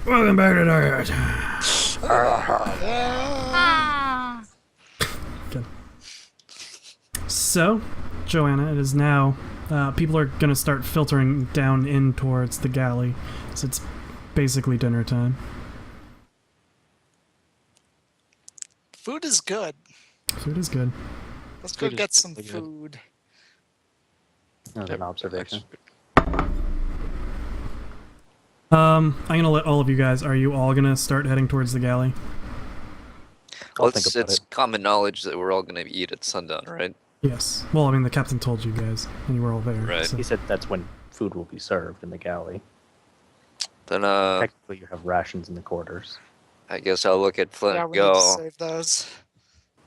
Welcome back to Dark. Good. So, Joanna, it is now. People are gonna start filtering down in towards the galley, so it's basically dinner time. Food is good. Food is good. Let's go get some food. That's an observation. I'm gonna let all of you guys. Are you all gonna start heading towards the galley? I'll think about It's it. common knowledge that we're all going to eat at sundown, right? Yes. Well, I mean, the captain told you guys, and you were all there. Right. So. He said that's when food will be served in the galley. Then, Technically, you have rations in the quarters. I guess I'll look at Flint Yeah, and we need to go. save those.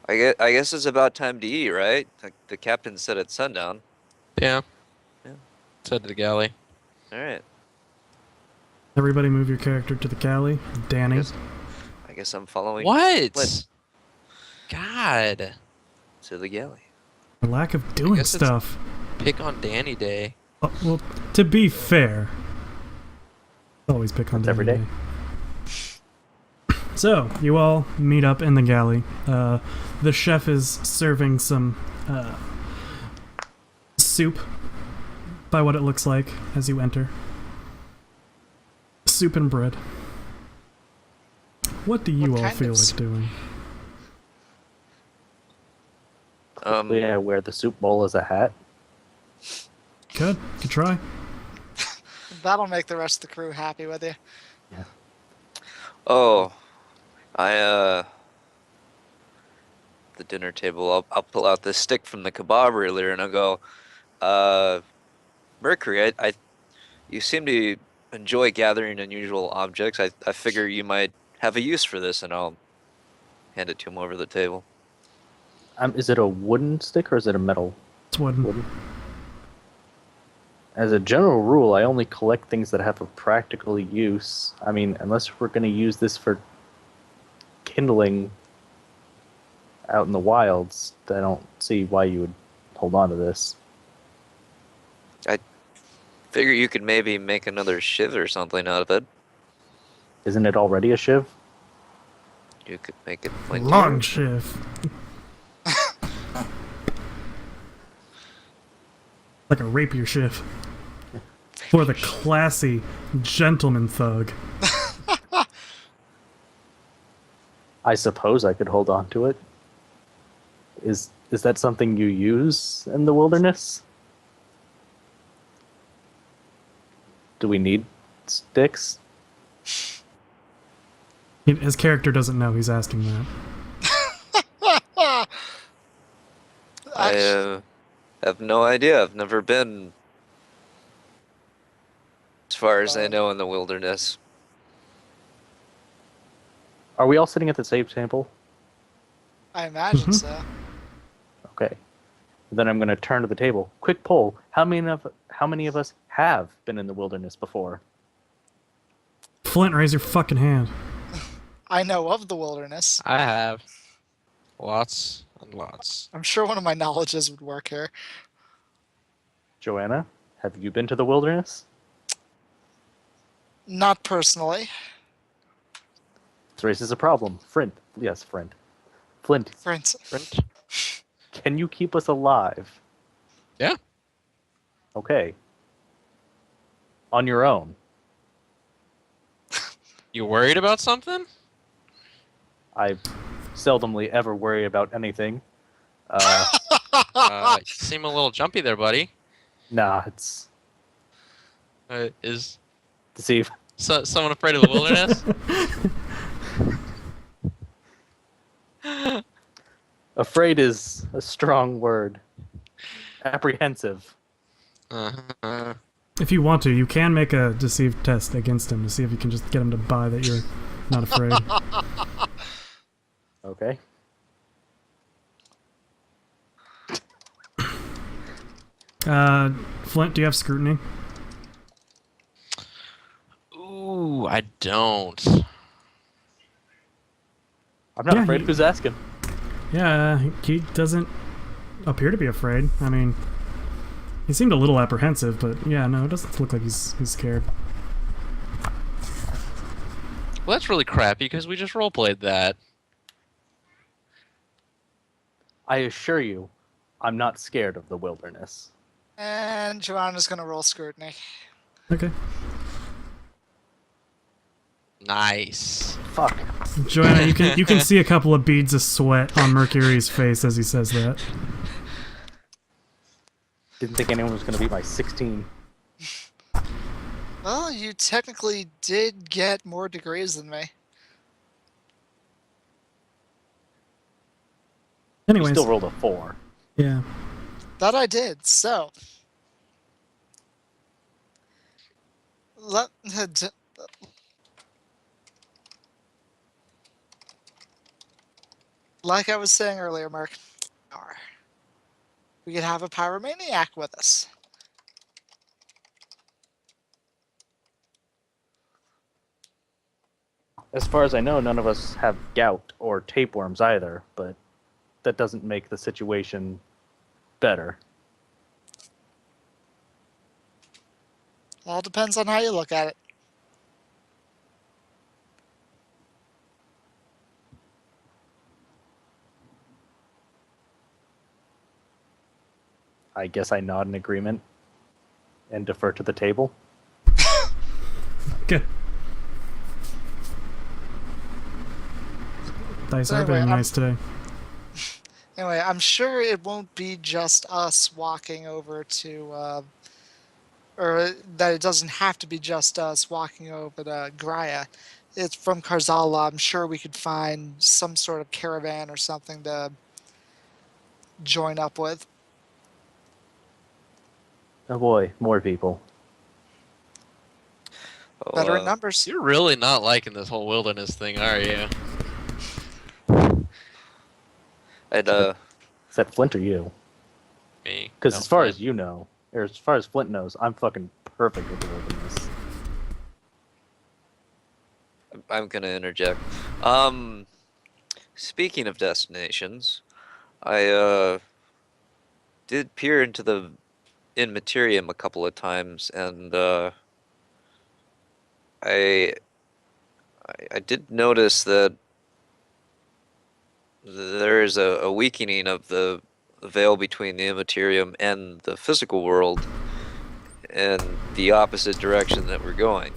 I guess it's about time to eat, right? The captain said it's sundown. Yeah. Yeah. Let's head to the galley. All right. Everybody, move your character to the galley. Danny. I guess I'm following What? Flint God. to the galley. The lack of doing guess it's- stuff. Pick on Danny Day. Well, to be fair, always pick on That's every Danny day. So, you all meet up in the galley. The chef is serving some soup, by what it looks like as you enter. Soup and bread. What do you What all kind feel of like soup? doing? Yeah, wear the soup bowl as a hat. Good try. That'll make the rest of the crew happy with you. Oh, the dinner table. I'll pull out the stick from the kebab earlier, and I'll go. Mercury, you seem to enjoy gathering unusual objects. I figure you might have a use for this, and I'll hand it to him over the table. Is it a wooden stick or is it a metal? It's wooden. Wooden. As a general rule, I only collect things that have a practical use. I mean, unless we're going to use this for kindling out in the wilds, I don't see why you would hold on to this. Figure you could maybe make another shiv or something out of it. Isn't it already a shiv? You could make it pointier. Long shift. Like a rapier shift. For the classy gentleman thug. I suppose I could hold on to it. Is that something you use in the wilderness? Do we need sticks? His character doesn't know he's asking that. I have no idea. I've never been, as far as I know, in the wilderness. Are we all sitting at the same table? I imagine so. Okay. Then I'm going to turn to the table. Quick poll: How many of us have been in the wilderness before? Flint, raise your fucking hand. I know of the wilderness. I have. Lots and lots. I'm sure one of my knowledges would work here. Joanna, have you been to the wilderness? Not personally. This raises a problem. Flint. Yes, Flint. Flint, For instance, Sprint. can you keep us alive? Yeah. Okay. On your own. You worried about something? I seldomly ever worry about anything. You seem a little jumpy there, buddy. Nah, it's Is deceive. someone afraid of the wilderness? Afraid is a strong word. Apprehensive. Uh-huh. If you want to, you can make a deceive test against him to see if you can just get him to buy that you're not afraid. Okay. Flint, do you have scrutiny? Ooh, I don't. I'm not Yeah, afraid. he- Who's asking? Yeah, he doesn't appear to be afraid. I mean, he seemed a little apprehensive, but yeah, no, it doesn't look like he's scared. Well, that's really crappy because we just roleplayed that. I assure you, I'm not scared of the wilderness. And Joanna's gonna roll scrutiny. Okay. Nice. Fuck. Joanna, you can see a couple of beads of sweat on Mercury's face as he says that. Didn't think anyone was going to beat my 16. Well, you technically did get more degrees than me. You Anyways, still rolled a 4. yeah. That I did. So, let, like I was saying earlier, Mark, we could have a pyromaniac with us. As far as I know, none of us have gout or tapeworms either, but that doesn't make the situation better. All depends on how you look at it. I guess I nod in agreement and defer to the table. Good. Dice are Anyway, very nice today. Anyway, I'm sure it won't be just us walking over to, or that it doesn't have to be just us walking over to Graya. It's from Karzala. I'm sure we could find some sort of caravan or something to join up with. Oh boy, more people. Oh, Better in numbers. You're really not liking this whole wilderness thing, are you? I'd Is that Flint or you? Me. Because No, as far Flint. as you know, or as far as Flint knows, I'm fucking perfect with the wilderness. I'm gonna interject. Speaking of destinations, I did peer into the Immaterium a couple of times, and I I did notice that there is a weakening of the veil between the Immaterium and the physical world, and the opposite direction that we're going.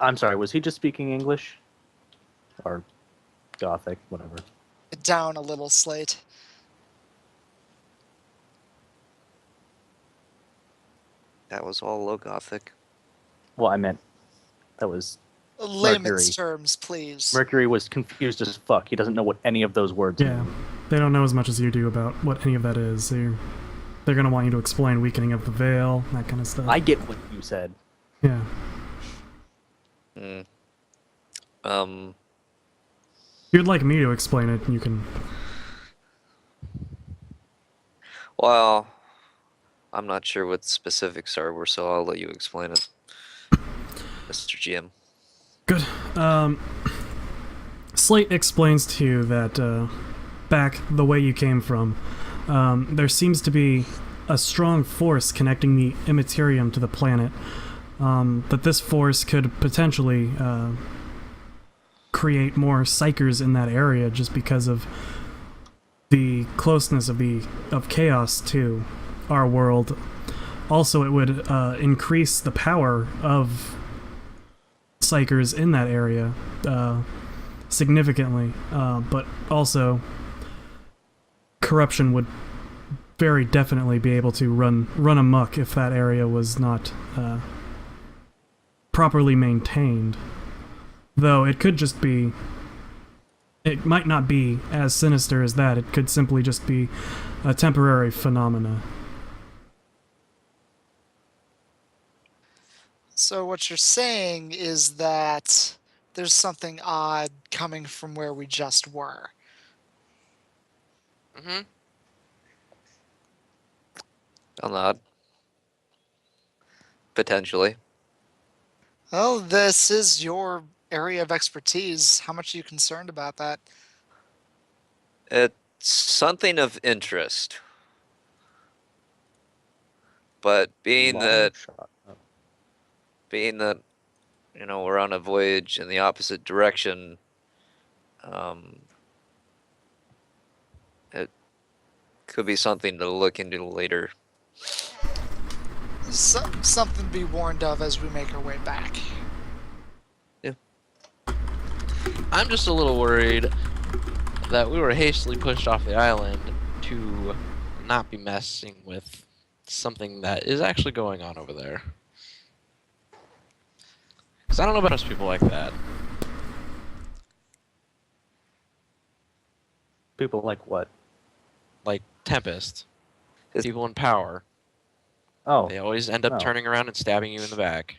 I'm sorry, was he just speaking English? Or Gothic, whatever. Down a little slate. That was all low Gothic. Well, I meant that was Layman's Mercury. terms, please. Mercury was confused as fuck. He doesn't know what any of those words Yeah. mean. They don't know as much as you do about what any of that is. They're going to want you to explain weakening of the veil, that kind of stuff. I get what you said. Yeah. Hmm. If you'd like me to explain it, you can. Well, I'm not sure what the specifics are, so I'll let you explain it, Mr. GM. Good. Slate explains to you that back the way you came from, there seems to be a strong force connecting the Immaterium to the planet. That this force could potentially create more psychers in that area just because of the closeness of chaos to our world. Also, it would increase the power of psychers in that area significantly, but also corruption would very definitely be able to run amok if that area was not properly maintained. Though it could just be, it might not be as sinister as that. It could simply just be a temporary phenomena. So what you're saying is that there's something odd coming from where we just were. Mm-hmm. I'll nod. Potentially. Well, this is your area of expertise. How much are you concerned about that? It's something of interest. But being Long that shot. Oh. being that we're on a voyage in the opposite direction, it could be something to look into later. Something to be warned of as we make our way back. I'm just a little worried that we were hastily pushed off the island to not be messing with something that is actually going on over there. Because I don't know about most people like that. People like what? Like Tempest. Is- People in power. Oh, They always end up no. turning around and stabbing you in the back.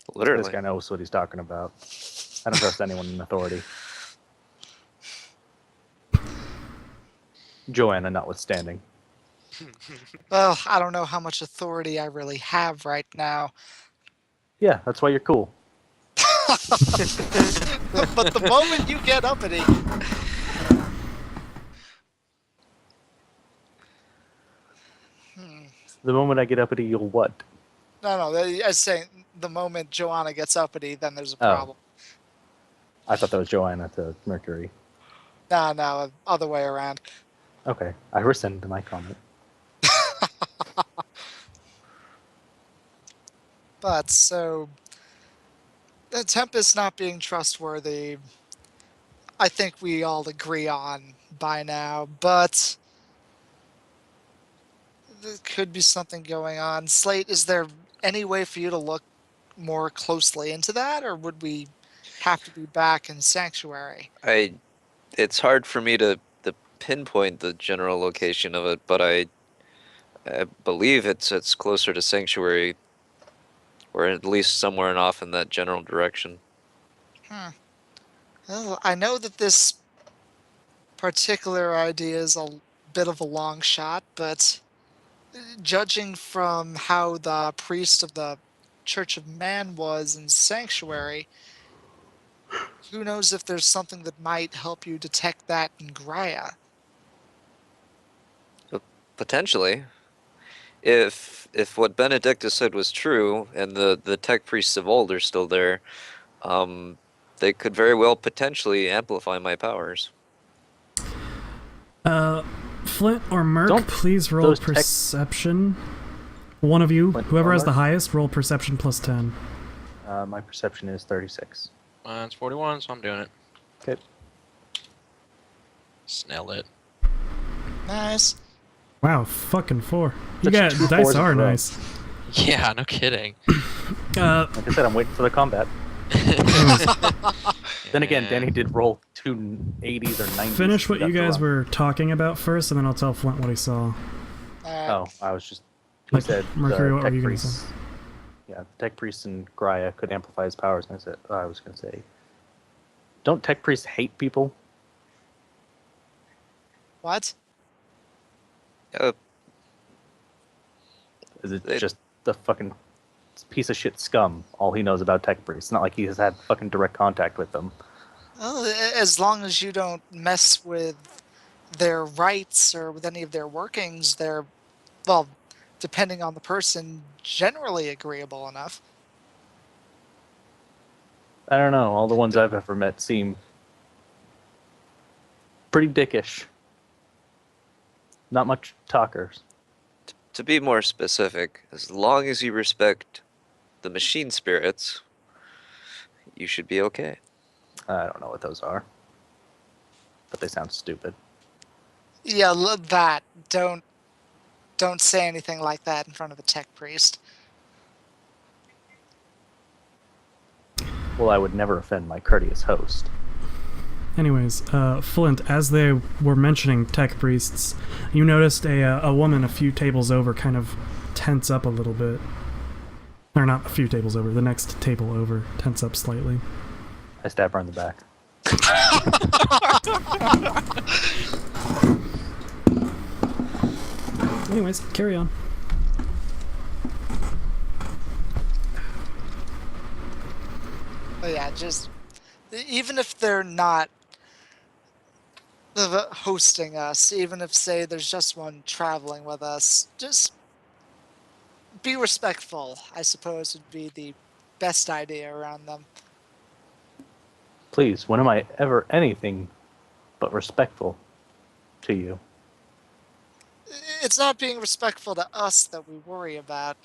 This Literally. guy knows what he's talking about. I don't trust anyone in authority. Joanna notwithstanding. Well, I don't know how much authority I really have right now. Yeah, that's why you're cool. But the moment you get uppity, The moment I get uppity, you'll what? no, I was saying the moment Joanna gets uppity, then there's a Oh. problem. I thought that was Joanna to Mercury. No, other way around. Okay, I rescind my comment. But so the Tempest not being trustworthy, I think we all agree on by now, but there could be something going on. Slate, is there any way for you to look more closely into that, or would we have to be back in Sanctuary? It's hard for me to pinpoint the general location of it, but I believe it's closer to Sanctuary, or at least somewhere off in that general direction. Well, I know that this particular idea is a bit of a long shot, but judging from how the priest of the Church of Man was in Sanctuary, who knows if there's something that might help you detect that in Graia. Potentially. If what Benedictus said was true, and the tech priests of old are still there, they could very well potentially amplify my powers. Flint or Merc, Don't please roll those tech- perception. One of you, Flint whoever or has the Merc? highest, roll perception plus 10. My perception is 36. Mine's 41, so I'm doing it. Okay. Snell it. Nice. Wow, fucking 4. You That's got two dice fours in a are row. nice. Yeah, no kidding. Like I said, I'm waiting for the combat. Then again, Danny did roll 2 80s or 90s. Finish what you That's guys wrong. were talking about first, and then I'll tell Flint what he saw. Oh, I was just. He Like, said Mercury, the what were tech you gonna priests. Yeah, the tech priests in Graia could amplify his powers, and I was going to say, don't tech priests hate people? What? Is it They- just the fucking piece of shit scum? All he knows about tech priests. Not like he has had fucking direct contact with them. Well, as long as you don't mess with their rights or with any of their workings, they're, well, depending on the person, generally agreeable enough. I don't know. All the ones I've ever met seem pretty dickish. Not much talkers. To be more specific, as long as you respect the machine spirits, you should be okay. I don't know what those are, but they sound stupid. Yeah, that. Don't say anything like that in front of a tech priest. Well, I would never offend my courteous host. Anyways, Flint, as they were mentioning tech priests, you noticed a woman a few tables over kind of tense up a little bit. Or not a few tables over, the next table over, tense up slightly. I stab her in the back. Anyways, carry on. But yeah, just even if they're not hosting us, even if say there's just one traveling with us, just be respectful, I suppose, would be the best idea around them. Please, when am I ever anything but respectful to you? It's not being respectful to us that we worry about.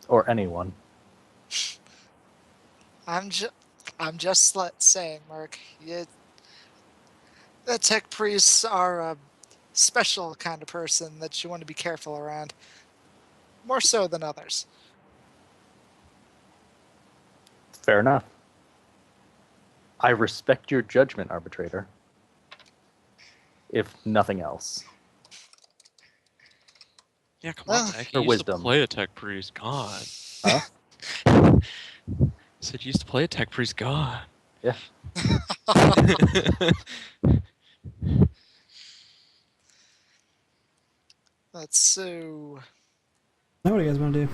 Or anyone? I'm just saying, Merc. The tech priests are a special kind of person that you want to be careful around. More so than others. Fair enough. I respect your judgment, arbitrator. If nothing else. Yeah, come Well, on, Zach. or You used to wisdom. play a tech priest. God. Huh? I said you used to play a tech priest. God. Yeah. Let's so. Now what do you guys want to do?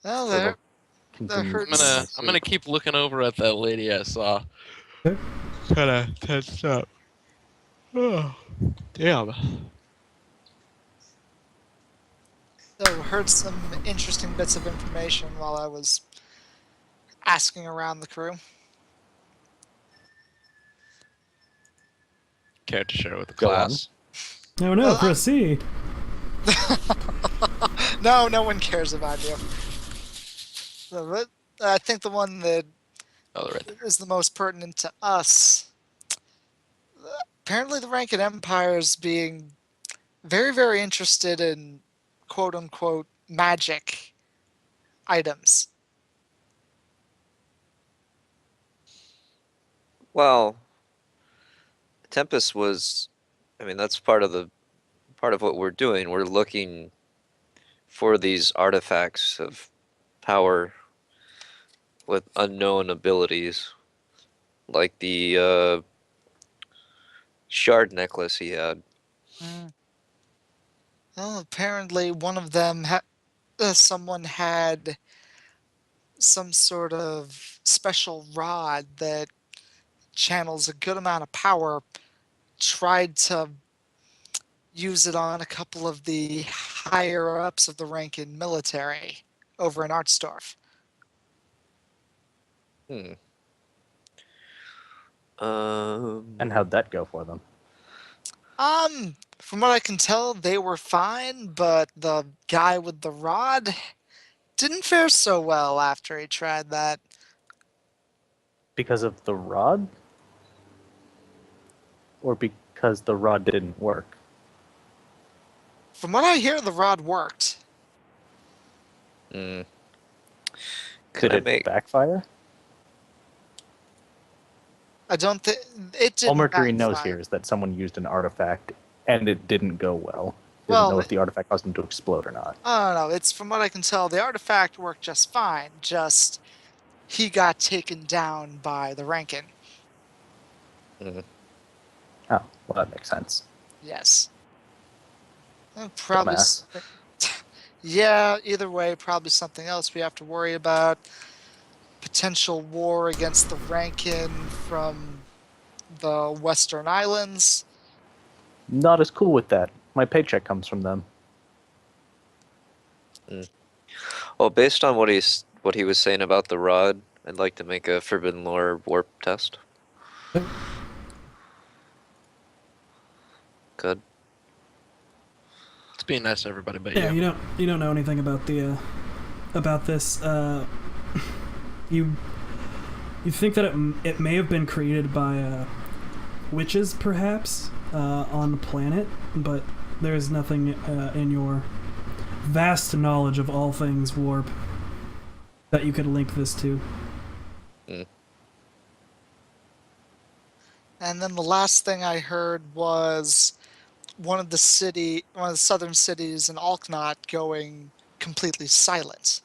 Well, So there. continue hurts. eating my I'm gonna soup. keep looking over at that lady I saw. Okay. Kinda tensed up. Oh, damn. So heard some interesting bits of information while I was asking around the crew. Care to share with the Go on. class? No, Well, proceed. No one cares about you. I think the one that Oh, they're right there. is the most pertinent to us. Apparently, the Rankin Empire is being very, very interested in quote unquote magic items. Well, Tempest was, I mean, that's part of what we're doing. We're looking for these artifacts of power with unknown abilities, like the shard necklace he had. Well, apparently, one of them, someone had some sort of special rod that channels a good amount of power, tried to use it on a couple of the higher ups of the Rankin military over in Artsdorf. Hmm. And how'd that go for them? From what I can tell, they were fine, but the guy with the rod didn't fare so well after he tried that. Because of the rod? Or because the rod didn't work? From what I hear, the rod worked. Hmm. Did it backfire? I don't think it didn't. All Mercury knows backfire. here is that someone used an artifact and it didn't go well. He Well, doesn't know if the artifact caused him to explode or not. I don't know. It's from what I can tell, the artifact worked just fine. Just he got taken down by the Rankin. Oh, well, that makes sense. Yes. Probably. Dumbass. Yeah. Either way, probably something else we have to worry about. Potential war against the Rankin from the Western Islands. Not as cool with that. My paycheck comes from them. Well, based on what he was saying about the rod, I'd like to make a Forbidden Lore warp test. Good. It's being nice to everybody, but Yeah, yeah. you don't know anything about the about this. You think that it may have been created by witches, perhaps, on the planet, but there is nothing in your vast knowledge of all things warp that you could link this to. And then the last thing I heard was one of the southern cities in Alknot going completely silent.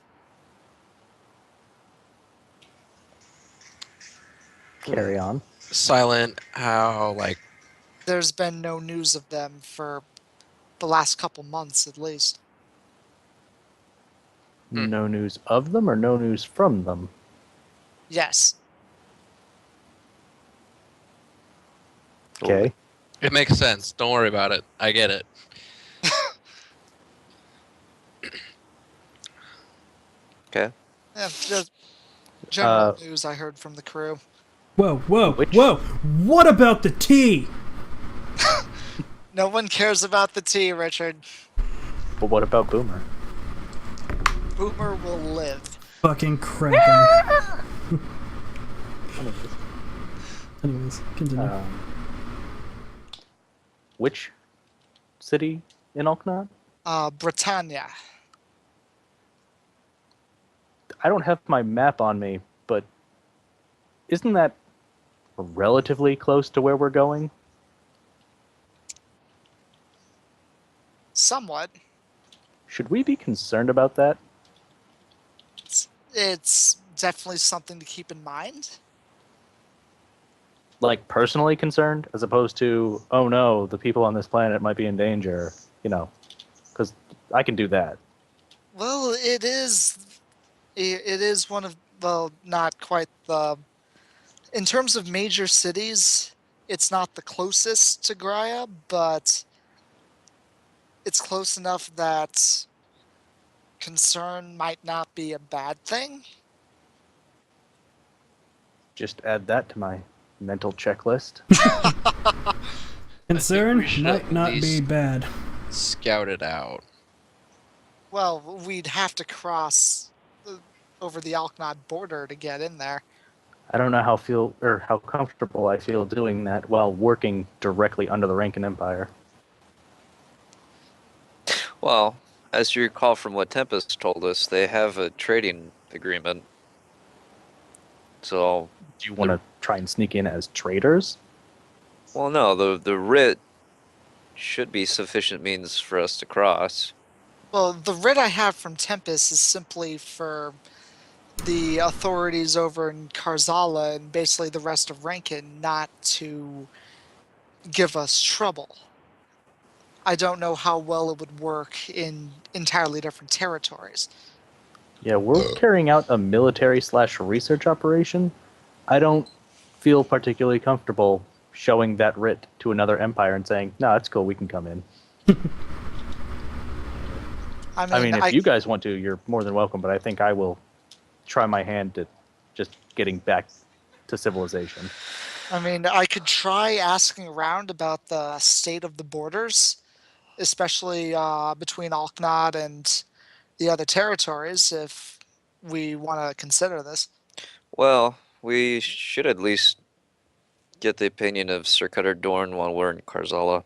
Carry on. Silent, how, like, There's been no news of them for the last couple months at least. No news of them or no news from them? Yes. Okay. It makes sense. Don't worry about it. I get it. Okay. Yeah, just general Uh, news I heard from the crew. Whoa, whoa, Which- whoa! What about the tea? No one cares about the tea, Richard. but what about Boomer? Boomer will live. Fucking kraken. Anyways, continue. Which city in Alknot? Britannia. I don't have my map on me, but isn't that relatively close to where we're going? Somewhat. Should we be concerned about that? It's definitely something to keep in mind. Like, personally concerned, as opposed to, oh no, the people on this planet might be in danger, you know, because I can do that. Well, it is. It is one of, well, not quite the. In terms of major cities, it's not the closest to Graia, but it's close enough that concern might not be a bad thing. Just add that to my mental checklist. Concern we should might at not be least- bad. Scout it out. Well, we'd have to cross over the Alknod border to get in there. I don't know how comfortable I feel doing that while working directly under the Rankin Empire. Well, as you recall from what Tempest told us, they have a trading agreement. So, Do you want to try and sneak in as traitors? well, no, the writ should be sufficient means for us to cross. Well, the writ I have from Tempest is simply for the authorities over in Karzala and basically the rest of Rankin not to give us trouble. I don't know how well it would work in entirely different territories. Yeah, we're carrying out a military/research operation. I don't feel particularly comfortable showing that writ to another empire and saying, no, it's cool, we can come in. I mean, if you guys want to, you're more than welcome, but I think I will try my hand at just getting back to civilization. I mean, I could try asking around about the state of the borders, especially between Alknod and the other territories, if we want to consider this. Well, we should at least get the opinion of Sir Cutter Dorn while we're in Karzala.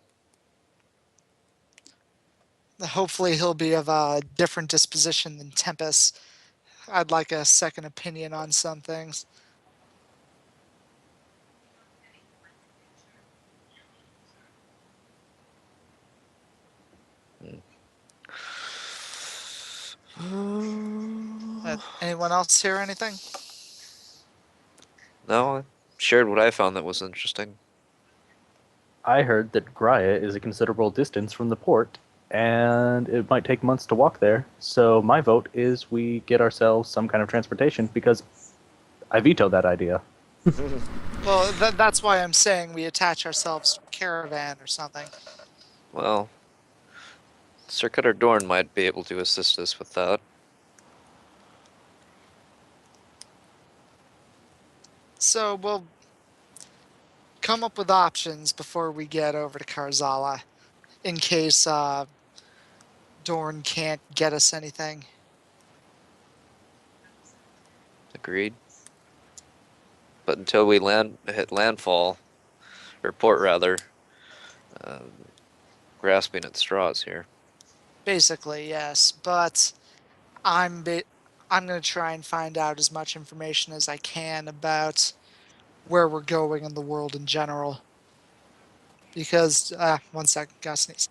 Hopefully, he'll be of a different disposition than Tempest. I'd like a second opinion on some things. Anyone else hear anything? No, I shared what I found that was interesting. I heard that Graia is a considerable distance from the port, and it might take months to walk there, so my vote is we get ourselves some kind of transportation, because I veto that idea. Well, that's why I'm saying we attach ourselves to a caravan or something. Well, Sir Cutter Dorn might be able to assist us with that. So we'll come up with options before we get over to Karzala, in case Dorn can't get us anything. Agreed. But until we hit landfall, or port rather, grasping at straws here. Basically, yes. But I'm going to try and find out as much information as I can about where we're going in the world in general. Because, one second, gotta sneeze.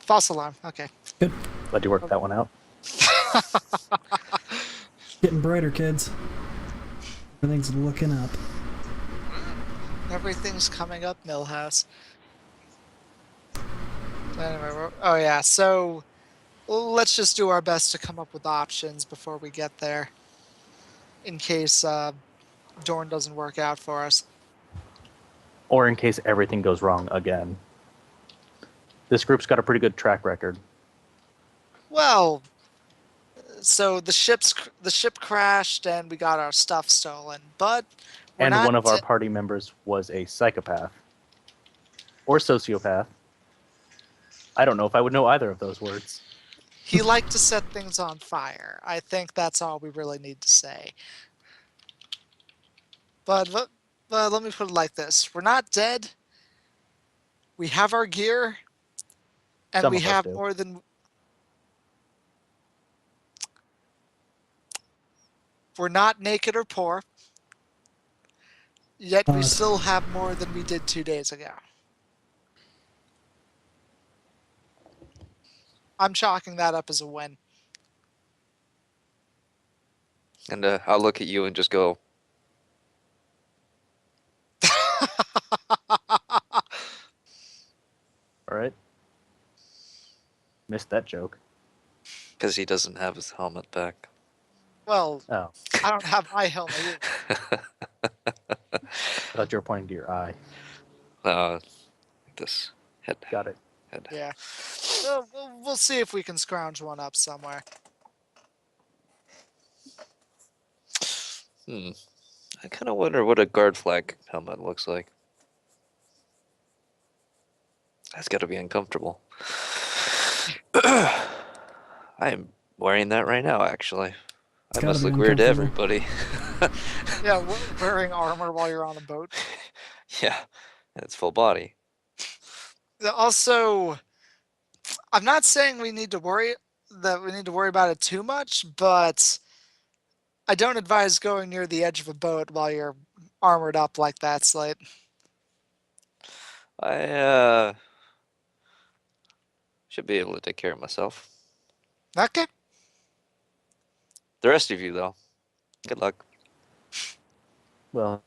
False alarm, okay. Good. Glad you worked that one out. Getting brighter, kids. Everything's looking up. Everything's coming up, Millhouse. Anyway, oh yeah, so let's just do our best to come up with options before we get there. In case Dorn doesn't work out for us. Or in case everything goes wrong again. This group's got a pretty good track record. Well, so the ship crashed and we got our stuff stolen, but we're And not one of our party members was a psychopath. Or sociopath. I don't know if I would know either of those words. He liked to set things on fire. I think that's all we really need to say. But let me put it like this. We're not dead. We have our gear. And Some we of us have do. more than... We're not naked or poor. Yet we But- still have more than we did 2 days ago. I'm chalking that up as a win. And I'll look at you and just go, Alright? Missed that joke. because he doesn't have his helmet back. Well, Oh, I don't have my helmet either. I thought you were pointing to your eye. This head. Got it. head. Yeah. So we'll see if we can scrounge one up somewhere. I kind of wonder what a guard flag helmet looks like. That's got to be uncomfortable. I am wearing that right now, actually. I gotta must be look weird to uncomfortable. everybody. Yeah, wearing armor while you're on a boat. Yeah, it's full body. Also, I'm not saying we need to worry about it too much, but I don't advise going near the edge of a boat while you're armored up like that, Slate. I should be able to take care of myself. Okay. The rest of you, though, good luck. Well,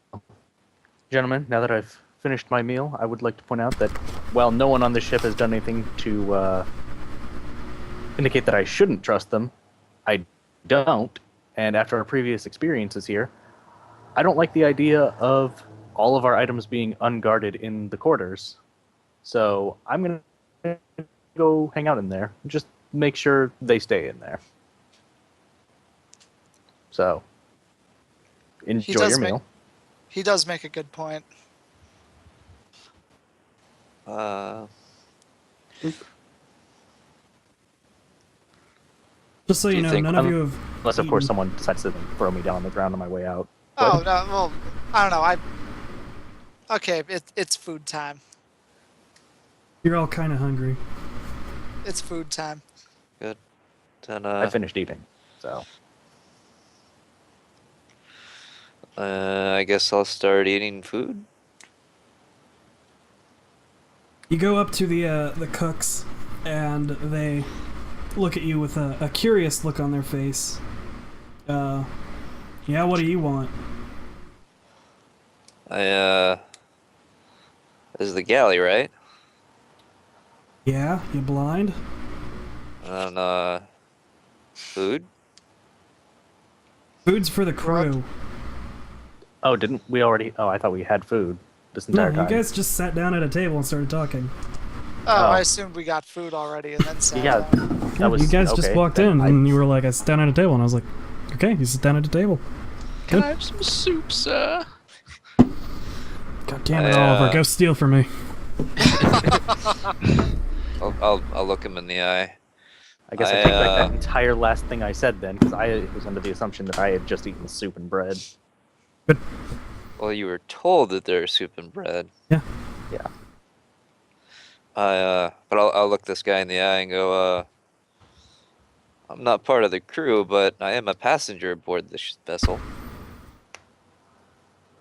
gentlemen, now that I've finished my meal, I would like to point out that while no one on the ship has done anything to indicate that I shouldn't trust them, I don't. And after our previous experiences here, I don't like the idea of all of our items being unguarded in the quarters. So I'm going to go hang out in there. Just make sure they stay in there. So, enjoy does your make- meal. He does make a good point. Just so Do you you know, think- none of you have. Unless, of course, eaten- someone decides to throw me down on the ground on my way out. Oh, no, well, I don't know. Okay, it's food time. You're all kind of hungry. It's food time. Good. Then I finished eating, so I guess I'll start eating food. You go up to the cooks, and they look at you with a curious look on their face. Yeah, what do you want? This is the galley, right? Yeah, you blind? And food. Food's for the crew. oh, didn't we already? Oh, I thought we had food this No, entire you time. guys just sat down at a table and started talking. Oh, Oh. I assumed we got food already and then sat Yeah, down. that was you guys just okay, walked then in, I- and you were like, I sit down at a table, and I was like, okay, you sit down at a table. Can I have some soup, sir? God damn it, Oliver, go steal from me. I'll look him in the eye. I guess I take back that entire last thing I said then, because I was under the assumption that I had just eaten soup and bread. Well, you were told that there's soup and bread. Yeah. Yeah. But I'll look this guy in the eye and go, I'm not part of the crew, but I am a passenger aboard this vessel.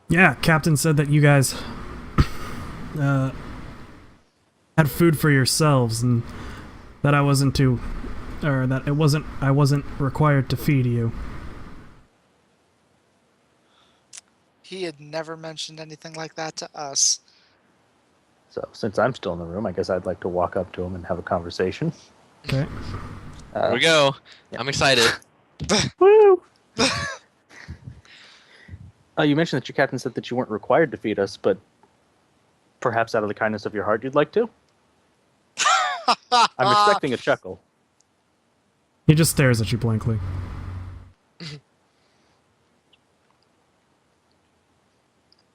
Yeah, Captain said that you guys had food for yourselves, and that I wasn't I wasn't required to feed you. He had never mentioned anything like that to us. So since I'm still in the room, I guess I'd like to walk up to him and have a conversation. Okay. Here we go. yeah. I'm excited. Woo! You mentioned that your captain said that you weren't required to feed us, but perhaps out of the kindness of your heart you'd like to? I'm expecting a chuckle. He just stares at you blankly.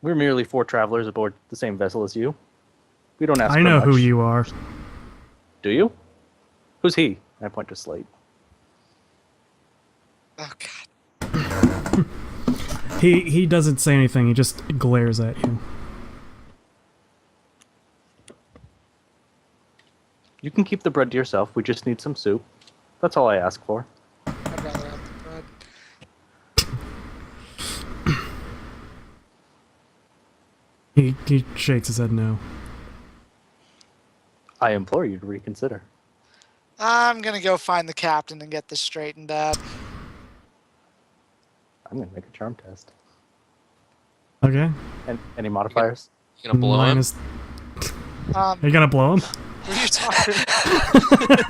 We're merely 4 travelers aboard the same vessel as you. We don't ask I for know who much. you are. Do you? Who's he? I point to Slate. Oh god. He doesn't say anything, he just glares at you. You can keep the bread to yourself. We just need some soup. That's all I ask for. I'd rather have the bread. He shakes his head no. I implore you to reconsider. I'm gonna go find the captain and get this straightened out. I'm going to make a charm test. Okay. And any modifiers? You gonna blow him? Are you gonna blow him? What are you talking about?